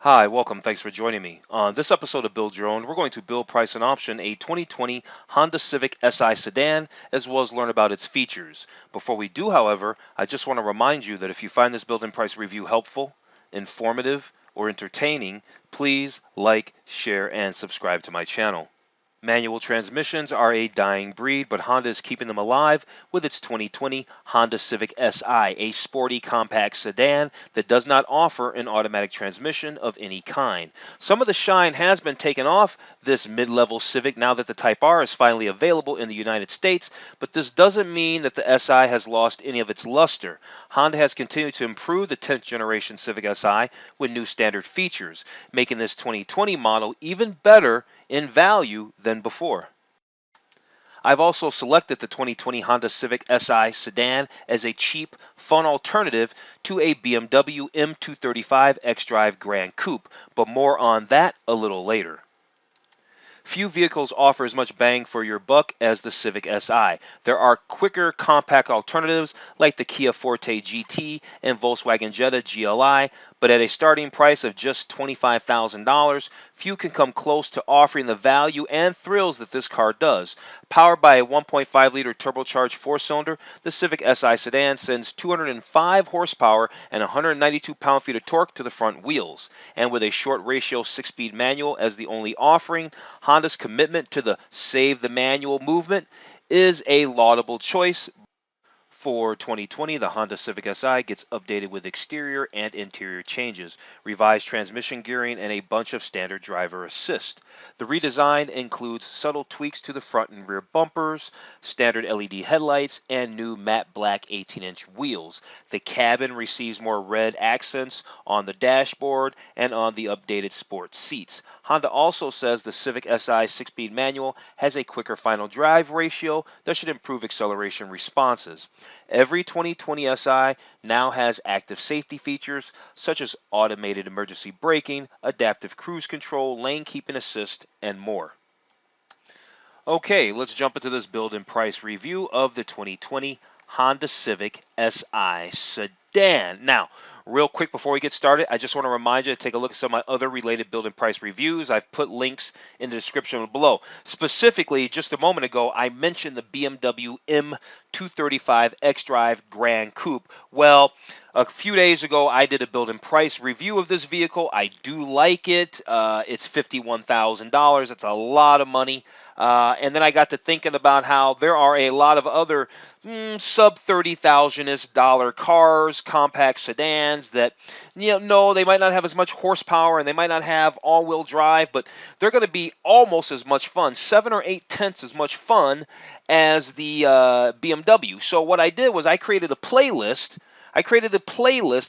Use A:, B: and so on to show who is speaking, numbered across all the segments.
A: Hi, welcome. Thanks for joining me. On this episode of Build Your Own, we're going to build, price, and option a 2020 Honda Civic Si sedan, as well as learn about its features. Before we do, however, I just want to remind you that if you find this build and price review helpful, informative, or entertaining, please like, share, and subscribe to my channel. Manual transmissions are a dying breed, but Honda is keeping them alive with its 2020 Honda Civic Si, a sporty compact sedan that does not offer an automatic transmission of any kind. Some of the shine has been taken off this mid-level Civic now that the Type R is finally available in the United States, but this doesn't mean that the Si has lost any of its luster. Honda has continued to improve the 10th generation Civic Si with new standard features, making this 2020 model even better in value than before. I've also selected the 2020 Honda Civic Si sedan as a cheap, fun alternative to a BMW M235i xDrive Gran Coupe, but more on that a little later. Few vehicles offer as much bang for your buck as the Civic Si. There are quicker, compact alternatives like the Kia Forte GT and Volkswagen Jetta GLI, but at a starting price of just $25,000, few can come close to offering the value and thrills that this car does. Powered by a 1.5-liter turbocharged four-cylinder, the Civic Si sedan sends 205 horsepower and 192 pound-feet of torque to the front wheels. And with a short ratio 6-speed manual as the only offering, Honda's commitment to the save the manual movement is a laudable choice. For 2020, the Honda Civic Si gets updated with exterior and interior changes, revised transmission gearing, and a bunch of standard driver assist. The redesign includes subtle tweaks to the front and rear bumpers, standard LED headlights, and new matte black 18-inch wheels. The cabin receives more red accents on the dashboard and on the updated sport seats. Honda also says the Civic Si 6-speed manual has a quicker final drive ratio that should improve acceleration responses. Every 2020 Si now has active safety features such as automated emergency braking, adaptive cruise control, lane keeping assist, and more. Okay, let's jump into this build and price review of the 2020 Honda Civic Si sedan. Now, real quick before we get started, I just want to remind you to take a look at some of my other related build and price reviews. I've put links in the description below. Specifically, just a moment ago, I mentioned the BMW M235i xDrive Gran Coupe. Well, a few days ago, I did a build and price review of this vehicle. I do like it. It's $51,000. That's a lot of money. And then I got to thinking about how there are a lot of other sub $30,000-ish cars, compact sedans that, no, they might not have as much horsepower and they might not have all-wheel drive, but they're going to be almost as much fun, 7 or 8 tenths as much fun as the BMW. So what I did was I created a playlist.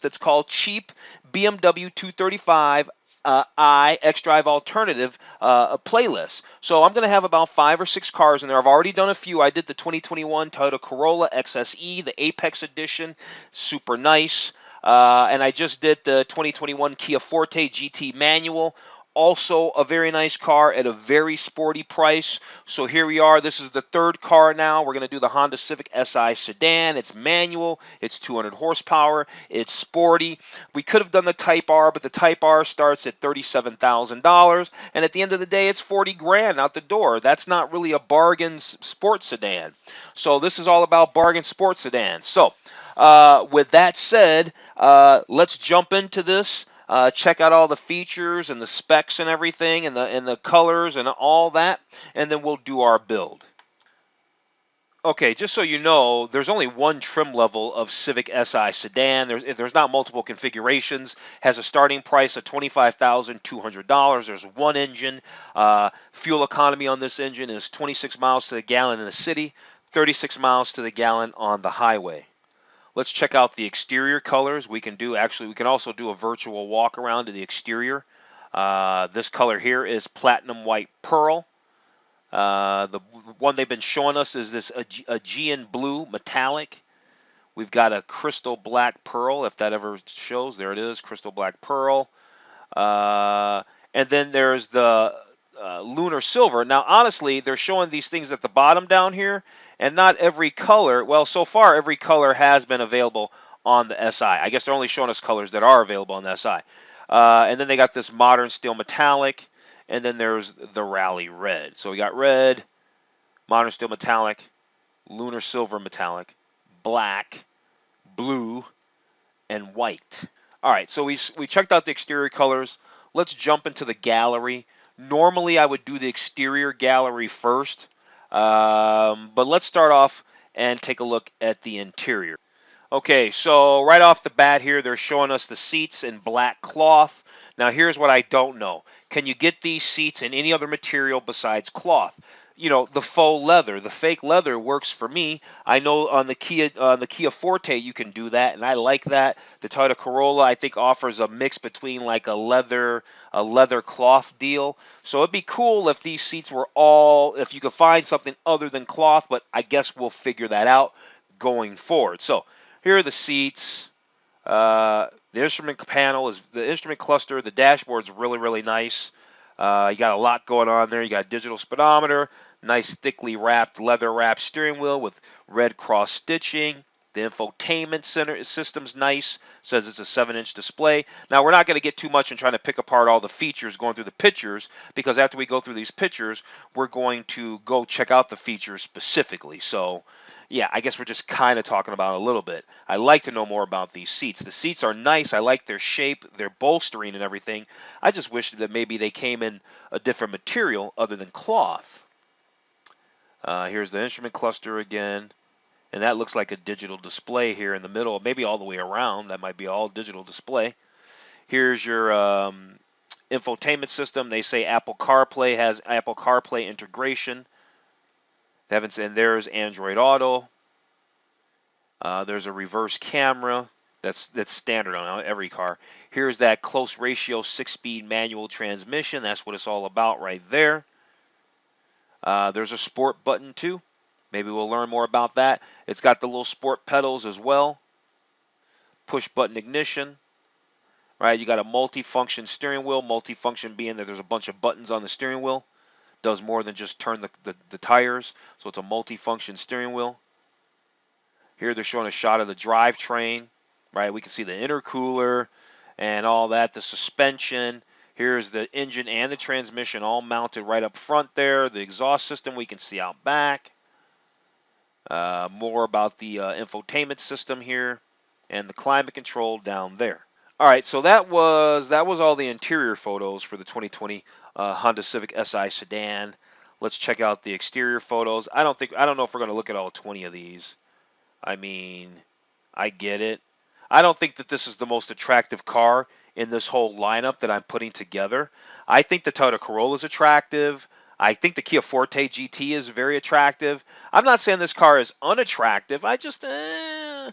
A: That's called Cheap BMW 235 xDrive Alternative playlist. So I'm going to have about 5 or 6 cars in there. I've already done a few. I did the 2021 Toyota Corolla XSE, the Apex Edition, super nice. And I just did the 2021 Kia Forte GT manual. Also a very nice car at a very sporty price. So here we are. This is the third car now. We're going to do the Honda Civic Si sedan. It's manual. It's 200 horsepower. It's sporty. We could have done the Type R, but the Type R starts at $37,000. And at the end of the day, it's 40 grand out the door. That's not really a bargain sports sedan. So this is all about bargain sports sedan. So with that said, let's jump into this. Check out all the features and the specs and everything and the colors and all that, and then we'll do our build. Okay, just so you know, there's only one trim level of Civic Si sedan. There's not multiple configurations. Has a starting price of $25,200. There's one engine. Fuel economy on this engine is 26 miles to the gallon in the city, 36 miles to the gallon on the highway. Let's check out the exterior colors. We can also do a virtual walk around to the exterior. This color here is platinum white pearl. The one they've been showing us is this Aegean blue metallic. We've got a crystal black pearl, if that ever shows. There it is, crystal black pearl. And then there's the lunar silver. Now, honestly, they're showing these things at the bottom down here, and not every color. Well, so far, every color has been available on the Si. I guess they're only showing us colors that are available on the Si. And then they got this modern steel metallic, and then there's the rally red. So we got red, modern steel metallic, lunar silver metallic, black, blue, and white. All right, so we checked out the exterior colors. Let's jump into the gallery. Normally, I would do the exterior gallery first, but let's start off and take a look at the interior. Okay, so right off the bat here, they're showing us the seats in black cloth. Now, here's what I don't know. Can you get these seats in any other material besides cloth? You know, the faux leather, the fake leather works for me. I know on the Kia Forte you can do that, and I like that. The Toyota Corolla I think offers a mix between like a leather cloth deal. So it'd be cool if these seats were all, if you could find something other than cloth, but I guess we'll figure that out going forward. So here are the seats. The instrument panel is the instrument cluster. The dashboard's really nice. You got a lot going on there. You got a digital speedometer, nice thickly wrapped leather wrapped steering wheel with red cross stitching. The infotainment center system's nice. Says it's a 7-inch display. Now we're not going to get too much in trying to pick apart all the features going through the pictures, because after we go through these pictures, we're going to go check out the features specifically. So yeah, I guess we're just kind of talking about it a little bit. I like to know more about these seats. The seats are nice. I like their shape, their bolstering and everything. I just wish that maybe they came in a different material other than cloth. Here's the instrument cluster again. And that looks like a digital display here in the middle, maybe all the way around. That might be all digital display. Here's your infotainment system. They say Apple CarPlay has Apple CarPlay integration. And there's Android Auto. There's a reverse camera. That's standard on every car. Here's that close ratio 6-speed manual transmission. That's what it's all about right there. There's a sport button too. Maybe we'll learn more about that. It's got the little sport pedals as well. Push button ignition. Right, you got a multi-function steering wheel. Multi-function being that there's a bunch of buttons on the steering wheel. Does more than just turn the tires. So it's a multi-function steering wheel. Here they're showing a shot of the drivetrain. Right, we can see the intercooler and all that. The suspension. Here's the engine and the transmission all mounted right up front there. The exhaust system we can see out back. More about the infotainment system here, and the climate control down there. All right, so that was all the interior photos for the 2020 Honda Civic Si sedan. Let's check out the exterior photos. I don't know if we're going to look at all 20 of these. I mean, I get it. I don't think that this is the most attractive car in this whole lineup that I'm putting together. I think the Toyota Corolla is attractive. I think the Kia Forte GT is very attractive. I'm not saying this car is unattractive. I just, the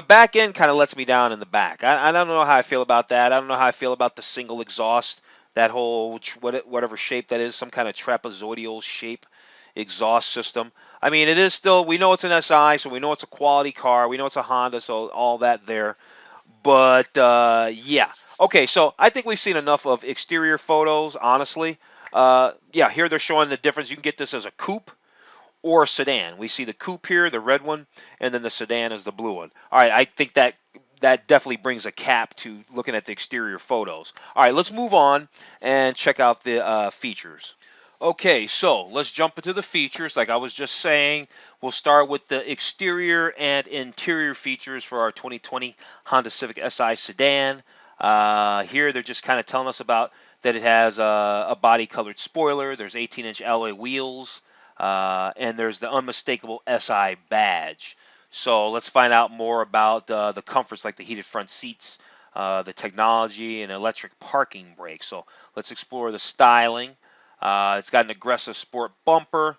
A: back end kind of lets me down in the back. I don't know how I feel about that. I don't know how I feel about the single exhaust, that whole, whatever shape that is, some kind of trapezoidal shape exhaust system. I mean, it is still, we know it's an SI, so we know it's a quality car. We know it's a Honda, so all that there. But, yeah. Okay, so I think we've seen enough of exterior photos, honestly. Yeah, here they're showing the difference. You can get this as a coupe or a sedan. We see the coupe here, the red one, and then the sedan is the blue one. All right, I think that definitely brings a cap to looking at the exterior photos. All right, let's move on and check out the features. Okay, so let's jump into the features. Like I was just saying, we'll start with the exterior and interior features for our 2020 Honda Civic Si sedan. Here they're just kind of telling us about that it has a body-colored spoiler. There's 18-inch alloy wheels, and there's the unmistakable SI badge. So let's find out more about the comforts like the heated front seats, the technology, and electric parking brake. So let's explore the styling. It's got an aggressive sport bumper.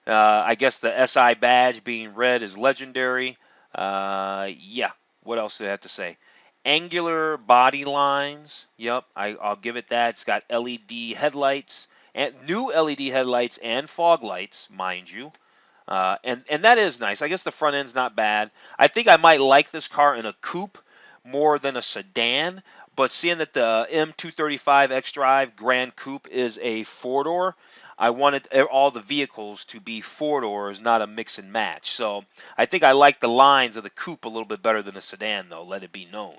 A: I guess the SI badge being red is legendary. Yeah, what else do I have to say? Angular body lines. Yep, I'll give it that. It's got LED headlights, and new LED headlights and fog lights, mind you. And that is nice. I guess the front end's not bad. I think I might like this car in a coupe more than a sedan, but seeing that the M235i xDrive Gran Coupe is a four-door, I wanted all the vehicles to be four doors, not a mix and match. So I think I like the lines of the coupe a little bit better than the sedan, though, let it be known.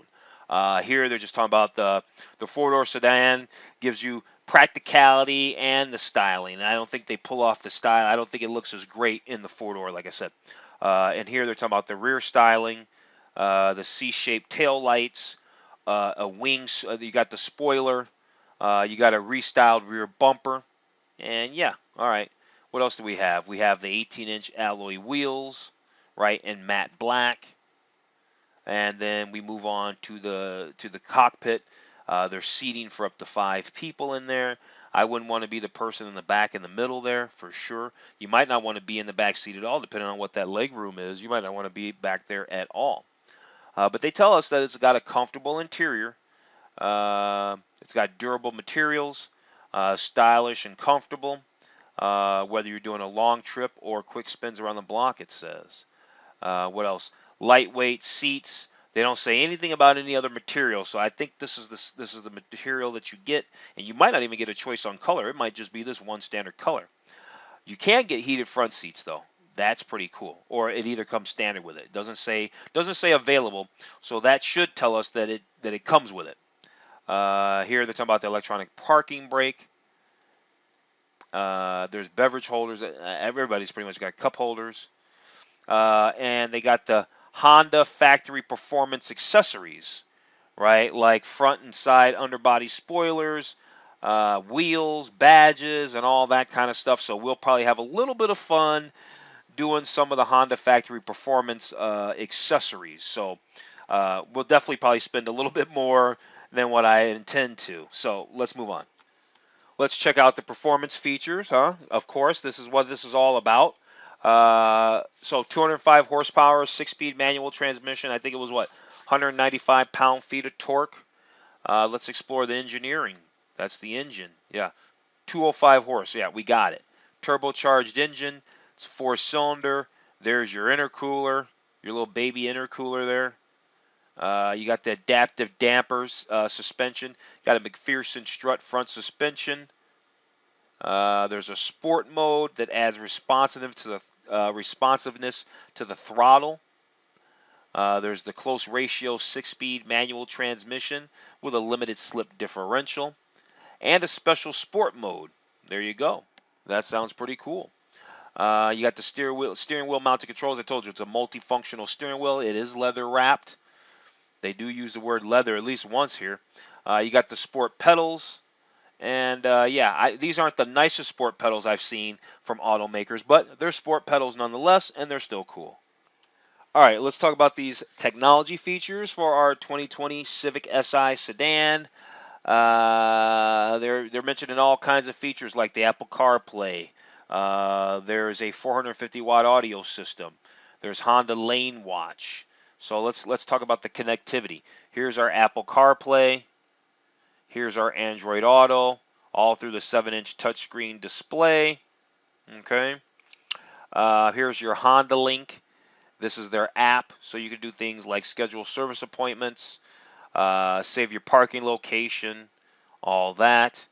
A: Here they're just talking about the four-door sedan gives you practicality and the styling. I don't think they pull off the style. I don't think it looks as great in the four-door, like I said. And here they're talking about the rear styling, the C-shaped tail lights, a wings. You got the spoiler. You got a restyled rear bumper. And yeah, all right. What else do we have? We have the 18-inch alloy wheels, right, in matte black. And then we move on to the cockpit. There's seating for up to 5 people in there. I wouldn't want to be the person in the back in the middle there for sure. You might not want to be in the back seat at all, depending on what that leg room is. You might not want to be back there at all. But they tell us that it's got a comfortable interior. It's got durable materials, stylish and comfortable. Whether you're doing a long trip or quick spins around the block, it says. What else? Lightweight seats. They don't say anything about any other material, so I think this is the material that you get, and you might not even get a choice on color. It might just be this one standard color. You can get heated front seats though. That's pretty cool. Or it either comes standard with it. It doesn't say available, so that should tell us that it comes with it. Here they're talking about the electronic parking brake. There's beverage holders. Everybody's pretty much got cup holders. And they got the Honda factory performance accessories, right? Like front and side underbody spoilers, wheels, badges, and all that kind of stuff. So we'll probably have a little bit of fun doing some of the Honda factory performance accessories. So we'll definitely probably spend a little bit more than what I intend to. So let's move on. Let's check out the performance features, huh? Of course, this is what this is all about. So 205 horsepower, 6-speed manual transmission. I think it was what, 195 pound-feet of torque. Let's explore the engineering. That's the engine. Yeah, 205 horse. Yeah, we got it. Turbocharged engine. It's 4-cylinder. There's your intercooler, your little baby intercooler there. You got the adaptive dampers suspension. Got a McPherson strut front suspension. There's a sport mode that adds responsiveness to the throttle. There's the close ratio 6-speed manual transmission with a limited slip differential. And a special sport mode. There you go. That sounds pretty cool. You got the steering wheel mounted controls. I told you it's a multifunctional steering wheel. It is leather wrapped. They do use the word leather at least once here. You got the sport pedals. And these aren't the nicest sport pedals I've seen from automakers, but they're sport pedals nonetheless, and they're still cool. All right, let's talk about these technology features for our 2020 Civic Si sedan. They're mentioning all kinds of features like the Apple CarPlay. There's a 450-watt audio system. There's Honda Lane Watch. So let's talk about the connectivity. Here's our Apple CarPlay. Here's our Android Auto, all through the 7-inch touchscreen display. Okay. Here's your Honda Link. This is their app, so you can do things like schedule service appointments, save your parking location, all that.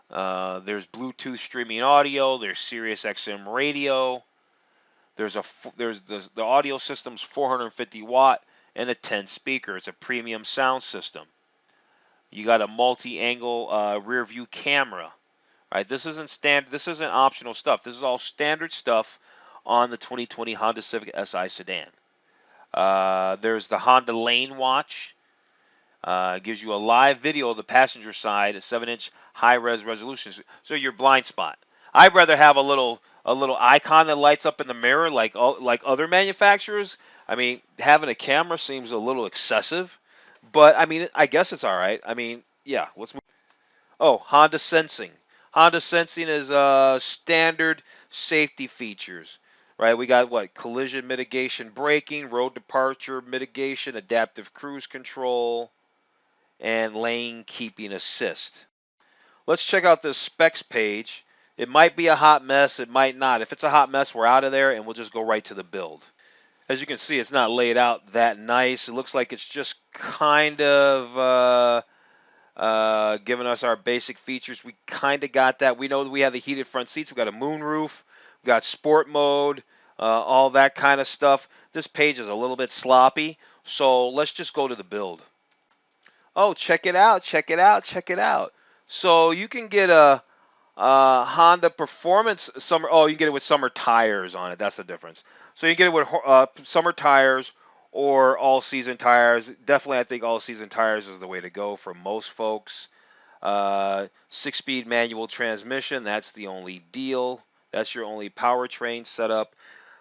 A: There's Bluetooth streaming audio. There's Sirius XM radio. There's the audio system's 450 watt and a 10 speaker. It's a premium sound system. You got a multi-angle rear view camera. Right? This isn't standard. This isn't optional stuff. This is all standard stuff on the 2020 Honda Civic Si sedan. There's the Honda Lane Watch. Gives you a live video of the passenger side, a 7-inch high-res resolution. So your blind spot. I'd rather have a little icon that lights up in the mirror like other manufacturers. I mean, having a camera seems a little excessive, but I mean, I guess it's all right. I mean, yeah. Let's move. Oh, Honda Sensing. Honda Sensing is standard safety features. Right, we got what? Collision mitigation braking, road departure mitigation, adaptive cruise control, and lane keeping assist. Let's check out this specs page. It might be a hot mess, it might not. If it's a hot mess, we're out of there and we'll just go right to the build. As you can see, it's not laid out that nice. It looks like it's just kind of giving us our basic features. We kind of got that. We know that we have the heated front seats. We got a moonroof. We got sport mode, all that kind of stuff. This page is a little bit sloppy, so let's just go to the build. Oh, check it out, check it out, check it out. So you can get a Honda Performance summer. Oh, you can get it with summer tires on it. That's the difference. So you can get it with summer tires or all season tires. Definitely, I think all season tires is the way to go for most folks. 6-speed manual transmission. That's the only deal. That's your only powertrain setup.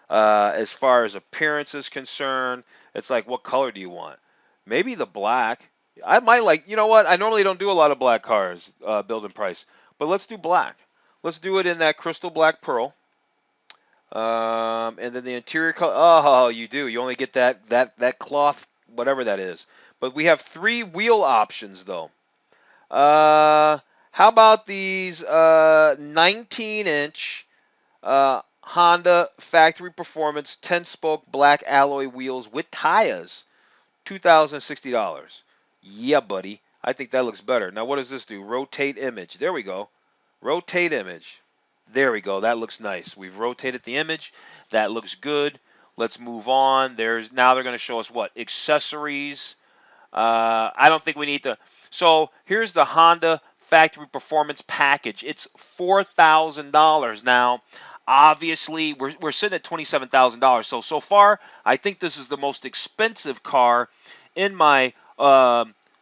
A: As far as appearance is concerned, it's like, what color do you want? Maybe the black. I might like, you know what? I normally don't do a lot of black cars, build and price, but let's do black. Let's do it in that crystal black pearl. And then the interior color. Oh, you do. You only get that cloth, whatever that is. But we have 3 wheel options though. How about these 19-inch Honda factory performance 10-spoke black alloy wheels with tires, $2,060. Yeah, buddy. I think that looks better. Now, what does this do? Rotate image. There we go. Rotate image. There we go. That looks nice. We've rotated the image. That looks good. Let's move on. Now they're going to show us what? Accessories. I don't think we need to. So here's the Honda Factory Performance Package. It's $4,000 now. Obviously, we're sitting at $27,000. So far, I think this is the most expensive car in my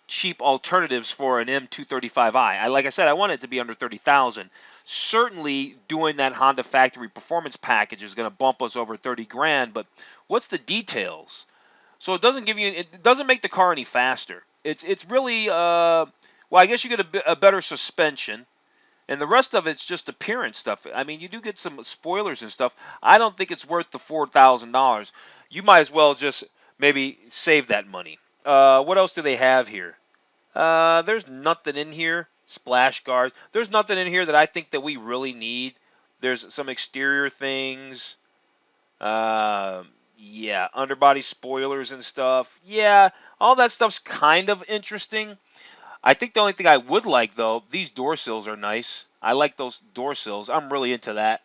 A: cheap alternatives for an M235i. Like I said, I want it to be under 30,000. Certainly, doing that Honda Factory Performance Package is going to bump us over 30 grand. But what's the details? So it doesn't make the car any faster. It's really well, I guess you get a better suspension, and the rest of it's just appearance stuff. I mean, you do get some spoilers and stuff. I don't think it's worth the $4,000. You might as well just maybe save that money. What else do they have here? There's nothing in here. Splash guards. There's nothing in here that I think that we really need. There's some exterior things. Yeah, underbody spoilers and stuff. Yeah, all that stuff's kind of interesting. I think the only thing I would like, though, these door sills are nice. I like those door sills. I'm really into that.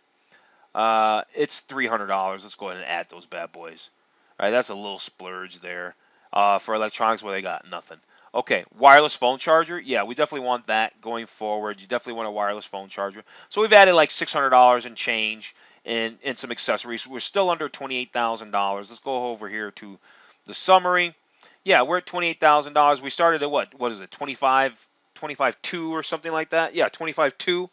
A: It's $300. Let's go ahead and add those bad boys. All right, that's a little splurge there. For electronics, where they got nothing. Okay, wireless phone charger. Yeah, we definitely want that going forward. You definitely want a wireless phone charger. So we've added like $600 and change and some accessories. We're still under $28,000. Let's go over here to the summary. Yeah, we're at $28,000. We started at what? What is it? 25.2 or something like that. Yeah, 25.2,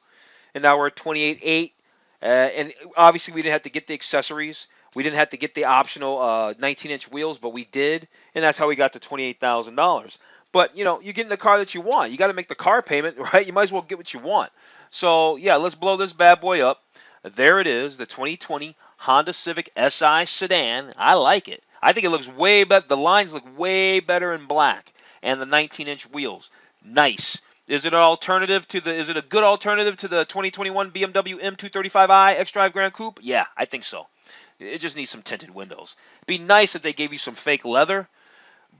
A: and now we're at 28.8. And obviously we didn't have to get the accessories. We didn't have to get the optional 19-inch wheels, but we did, and that's how we got to $28,000. But you know, you get in the car that you want. You got to make the car payment, right? You might as well get what you want. So yeah, let's blow this bad boy up. There it is, the 2020 Honda Civic Si sedan. I like it. I think it looks way better. The lines look way better in black, and the 19-inch wheels, nice. Is it an alternative to the? Is it a good alternative to the 2021 BMW M235i xDrive Gran Coupe? Yeah, I think so. It just needs some tinted windows. It'd be nice if they gave you some fake leather,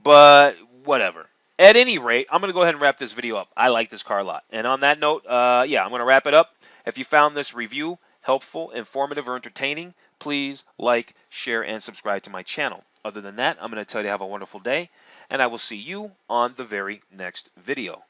A: but whatever. At any rate, I'm going to go ahead and wrap this video up. I like this car a lot. And on that note, yeah, I'm going to wrap it up. If you found this review helpful, informative, or entertaining, please like, share, and subscribe to my channel. Other than that, I'm going to tell you to have a wonderful day, and I will see you on the very next video.